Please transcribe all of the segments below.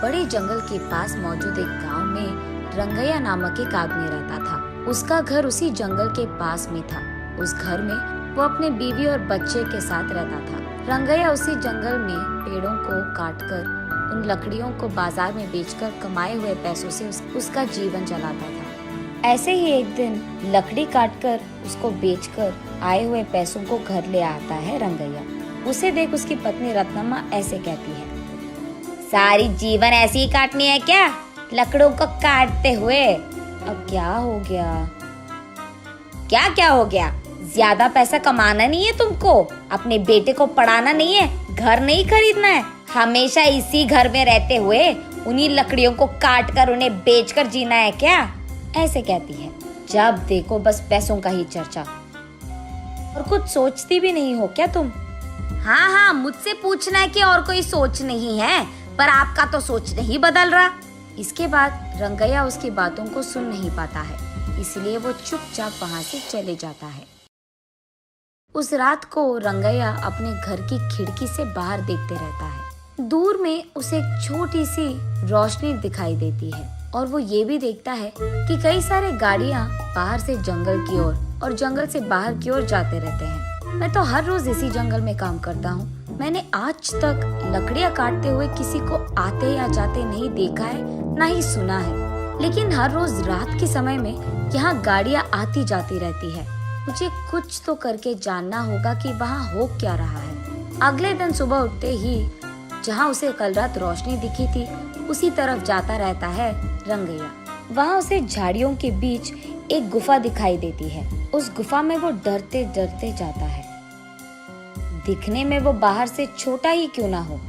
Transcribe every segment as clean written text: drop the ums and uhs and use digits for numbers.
बड़े जंगल के पास मौजूद एक गांव में रंगैया नामक एक आदमी रहता था। उसका घर उसी जंगल के पास में था। उस घर में वो अपने बीवी और बच्चे के साथ रहता था। रंगैया उसी जंगल में पेड़ों को काटकर उन लकड़ियों को बाजार में बेचकर कमाए हुए पैसों से उसका जीवन चलाता था। ऐसे ही एक दिन लकड़ी काटकर उसको बेचकर आए हुए पैसों को घर ले आता है रंगैया। उसे देख उसकी पत्नी रत्नम्मा ऐसे कहती है, सारी जीवन ऐसे ही काटनी है क्या, लकड़ों को काटते हुए? अब क्या हो गया? क्या हो गया? ज्यादा पैसा कमाना नहीं है तुमको, अपने बेटे को पढ़ाना नहीं है, घर नहीं खरीदना है, हमेशा इसी घर में रहते हुए उन्हीं लकड़ियों को काट कर उन्हें बेचकर जीना है क्या? ऐसे कहती है। जब देखो बस पैसों का ही चर्चा, और कुछ सोचती भी नहीं हो क्या तुम? हाँ, मुझसे पूछना है कि और कोई सोच नहीं है, पर आपका तो सोच नहीं बदल रहा। इसके बाद रंगैया उसकी बातों को सुन नहीं पाता है, इसलिए वो चुपचाप वहाँ से चले जाता है। उस रात को रंगैया अपने घर की खिड़की से बाहर देखते रहता है। दूर में उसे एक छोटी सी रोशनी दिखाई देती है और वो ये भी देखता है कि कई सारे गाड़ियाँ बाहर से जंगल की ओर और जंगल से बाहर की ओर जाते रहते हैं। मैं तो हर रोज इसी जंगल में काम करता हूँ। मैंने आज तक लकड़ियाँ काटते हुए किसी को आते या जाते नहीं देखा है, ना ही सुना है। लेकिन हर रोज रात के समय में यहाँ गाड़ियाँ आती जाती रहती है। मुझे कुछ तो करके जानना होगा कि वहाँ हो क्या रहा है। अगले दिन सुबह उठते ही जहाँ उसे कल रात रोशनी दिखी थी, उसी तरफ जाता रहता है रंगैया। वहाँ उसे झाड़ियों के बीच एक गुफा दिखाई देती है। उस गुफा में वो डरते डरते जाता है। दिखने में वो बाहर से छोटा ही क्यों ना हो,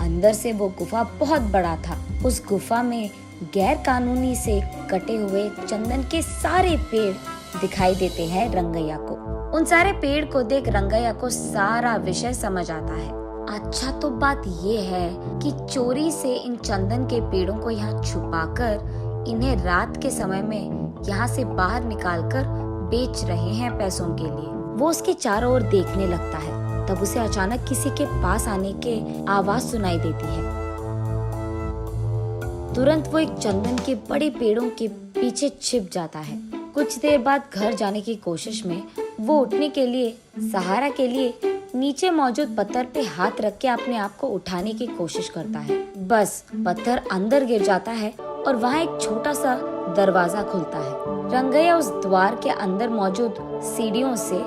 अंदर से वो गुफा बहुत बड़ा था। उस गुफा में गैर कानूनी से कटे हुए चंदन के सारे पेड़ दिखाई देते हैं रंगैया को। उन सारे पेड़ को देख रंगैया को सारा विषय समझ आता है। अच्छा, तो बात ये है कि चोरी से इन चंदन के पेड़ों को यहाँ छुपाकर इन्हें रात के समय में यहाँ से बाहर निकालकर बेच रहे हैं पैसों के लिए। वो उसके चारों ओर देखने लगता है। तब उसे अचानक किसी के पास आने के आवाज सुनाई देती है। तुरंत वो एक चंदन के बड़े पेड़ों के पीछे छिप जाता है। कुछ देर बाद घर जाने की कोशिश में वो उठने के लिए सहारा के लिए नीचे मौजूद पत्थर पे हाथ रख के अपने आप को उठाने की कोशिश करता है। बस पत्थर अंदर गिर जाता है और वहाँ एक छोटा सा दरवाजा खुलता है। रंगैया उस द्वार के अंदर मौजूद सीढ़ियों से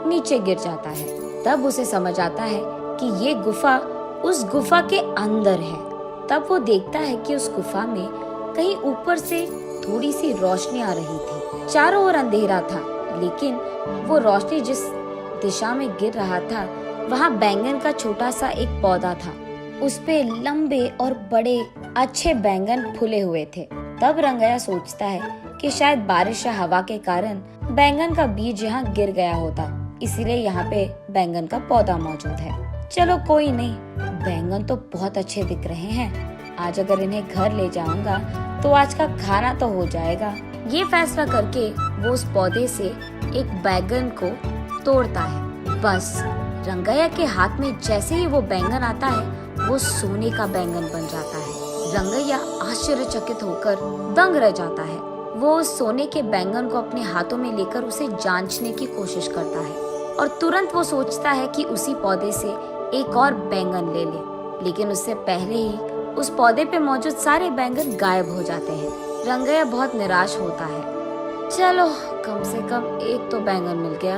नीचे गिर जाता है। तब उसे समझ आता है कि ये गुफा उस गुफा के अंदर है। तब वो देखता है कि उस गुफा में कहीं ऊपर से थोड़ी सी रोशनी आ रही थी। चारों ओर अंधेरा था, लेकिन वो रोशनी जिस दिशा में गिर रहा था वहाँ बैंगन का छोटा सा एक पौधा था। उस पे लंबे और बड़े अच्छे बैंगन फूले हुए थे। तब रंगैया सोचता है कि शायद बारिश या हवा के कारण बैंगन का बीज यहाँ गिर गया होता, इसीलिए यहाँ पे बैंगन का पौधा मौजूद है। चलो कोई नहीं, बैंगन तो बहुत अच्छे दिख रहे हैं, आज अगर इन्हें घर ले जाऊंगा तो आज का खाना तो हो जाएगा। ये फैसला करके वो उस पौधे से एक बैंगन को तोड़ता है। बस रंगैया के हाथ में जैसे ही वो बैंगन आता है, वो सोने का बैंगन बन जाता है। रंगैया आश्चर्यचकित होकर दंग रह जाता है। वो उस सोने के बैंगन को अपने हाथों में लेकर उसे जांचने की कोशिश करता है और तुरंत वो सोचता है कि उसी पौधे से एक और बैंगन ले ले, लेकिन उससे पहले ही उस पौधे पे मौजूद सारे बैंगन गायब हो जाते हैं। रंगैया बहुत निराश होता है। चलो कम से कम एक तो बैंगन मिल गया,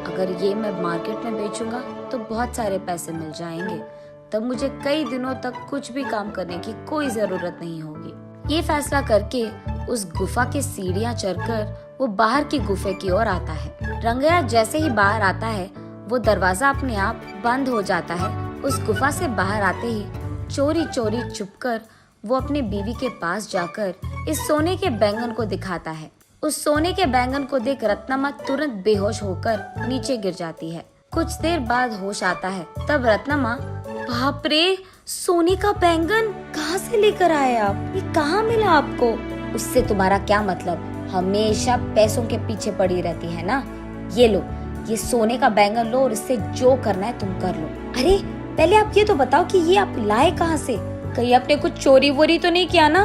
अगर ये मैं मार्केट में बेचूंगा तो बहुत सारे पैसे मिल जाएंगे, तब मुझे कई दिनों तक कुछ भी काम करने की कोई जरूरत नहीं होगी। ये फैसला करके उस गुफा की सीढ़ियां चढ़कर वो बाहर की गुफे की ओर आता है। रंगैया जैसे ही बाहर आता है, वो दरवाजा अपने आप बंद हो जाता है। उस गुफा से बाहर आते ही चोरी चोरी छुपकर वो अपने बीवी के पास जाकर इस सोने के बैंगन को दिखाता है। उस सोने के बैंगन को देख रत्नम्मा तुरंत बेहोश होकर नीचे गिर जाती है। कुछ देर बाद होश आता है। तब रत्नम्मा, बाप रे, सोने का बैंगन कहाँ से लेकर आए आप? ये कहाँ मिला आपको? उससे तुम्हारा क्या मतलब? हमेशा पैसों के पीछे पड़ी रहती है ना। ये लो, ये सोने का बैंगन लो और इससे जो करना है तुम कर लो। अरे पहले आप ये तो बताओ कि ये आप लाए कहाँ से? कहीं अपने कुछ चोरी वोरी तो नहीं किया ना।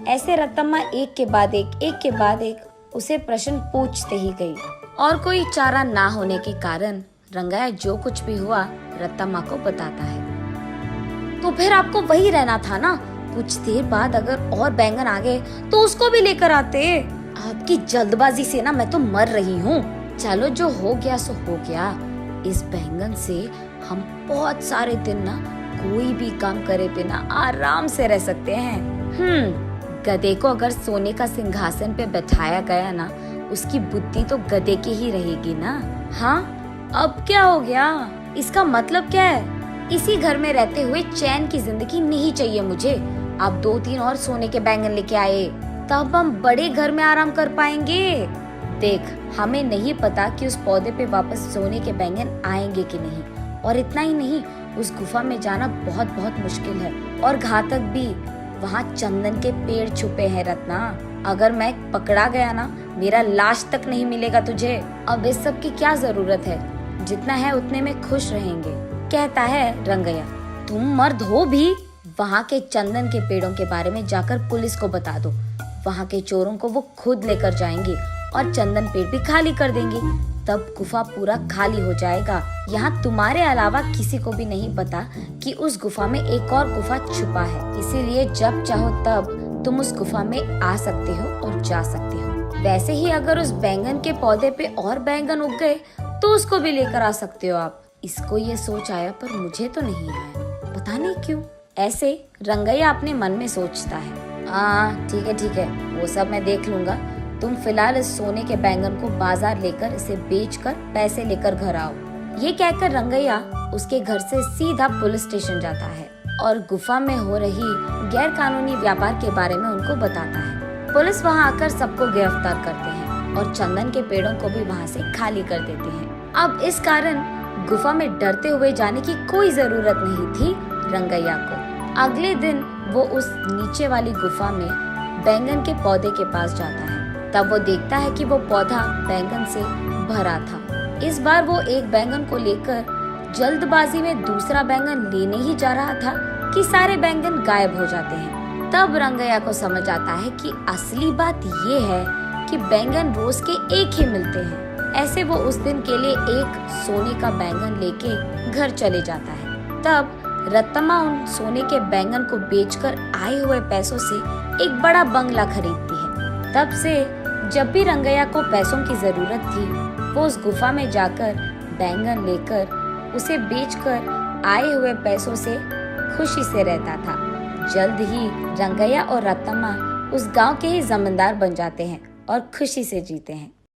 ऐसे रत्तम्मा एक के बाद एक उसे प्रश्न पूछते ही गई और कोई चारा ना होने के कारण रंगैया जो कुछ भी हुआ रत्तम्मा को बताता है। तो फिर आपको वही रहना था ना, कुछ देर बाद अगर और बैंगन आ गए तो उसको भी लेकर आते। आपकी जल्दबाजी से ना मैं तो मर रही हूँ। चलो जो हो गया सो हो गया, इस बैंगन से हम बहुत सारे दिन ना कोई भी काम करे बिना आराम से रह सकते हैं। गधे को अगर सोने का सिंहासन पे बैठाया गया ना, उसकी बुद्धि तो गधे की ही रहेगी ना। हाँ, अब क्या हो गया? इसका मतलब क्या है? इसी घर में रहते हुए चैन की जिंदगी नहीं चाहिए मुझे। आप 2-3 और सोने के बैंगन लेके आए, तब हम बड़े घर में आराम कर पाएंगे। देख, हमें नहीं पता कि उस पौधे पे वापस सोने के बैंगन आएंगे कि नहीं, और इतना ही नहीं, उस गुफा में जाना बहुत बहुत मुश्किल है और घातक भी। वहाँ चंदन के पेड़ छुपे हैं रत्ना। अगर मैं पकड़ा गया ना, मेरा लाश तक नहीं मिलेगा तुझे। अब इस सब की क्या जरूरत है, जितना है उतने में खुश रहेंगे, कहता है रंगैया। तुम मर्द हो भी। वहाँ के चंदन के पेड़ों के बारे में जाकर पुलिस को बता दो। वहाँ के चोरों को वो खुद लेकर जाएंगे और चंदन पेड़ भी खाली कर देंगे। तब गुफा पूरा खाली हो जाएगा। यहाँ तुम्हारे अलावा किसी को भी नहीं पता कि उस गुफा में एक और गुफा छुपा है। इसीलिए जब चाहो तब तुम उस गुफा में आ सकते हो और जा सकते हो। वैसे ही अगर उस बैंगन के पौधे पे और बैंगन उग गए तो उसको भी लेकर आ सकते हो आप। इसको ये सोच आया पर मुझे तो नहीं आया, पता नहीं क्यों। ऐसे रंगैया अपने मन में सोचता है। ठीक है, वो सब मैं देख लूंगा। तुम फिलहाल इस सोने के बैंगन को बाजार लेकर इसे बेचकर पैसे लेकर घर आओ। ये कहकर रंगैया उसके घर से सीधा पुलिस स्टेशन जाता है और गुफा में हो रही गैर कानूनी व्यापार के बारे में उनको बताता है। पुलिस वहां आकर सबको गिरफ्तार करते हैं और चंदन के पेड़ों को भी वहां से खाली कर देते हैं। अब इस कारण गुफा में डरते हुए जाने की कोई जरूरत नहीं थी रंगैया को। अगले दिन वो उस नीचे वाली गुफा में बैंगन के पौधे के पास जाता है। तब वो देखता है कि वो पौधा बैंगन से भरा था। इस बार वो एक बैंगन को लेकर जल्दबाजी में दूसरा बैंगन लेने ही जा रहा था कि सारे बैंगन गायब हो जाते हैं। तब रंगैया को समझ आता है कि असली बात ये है कि बैंगन रोज के एक ही मिलते हैं। ऐसे वो उस दिन के लिए एक सोने का बैंगन लेके घर चले जाता है। तब रत्तम्मा उन सोने के बैंगन को बेचकर आए हुए पैसों से एक बड़ा बंगला खरीदती है। तब से जब भी रंगैया को पैसों की जरूरत थी, वो उस गुफा में जाकर बैंगन लेकर उसे बेचकर आए हुए पैसों से खुशी से रहता था। जल्द ही रंगैया और रत्तम्मा उस गांव के ही जमींदार बन जाते हैं और खुशी से जीते हैं।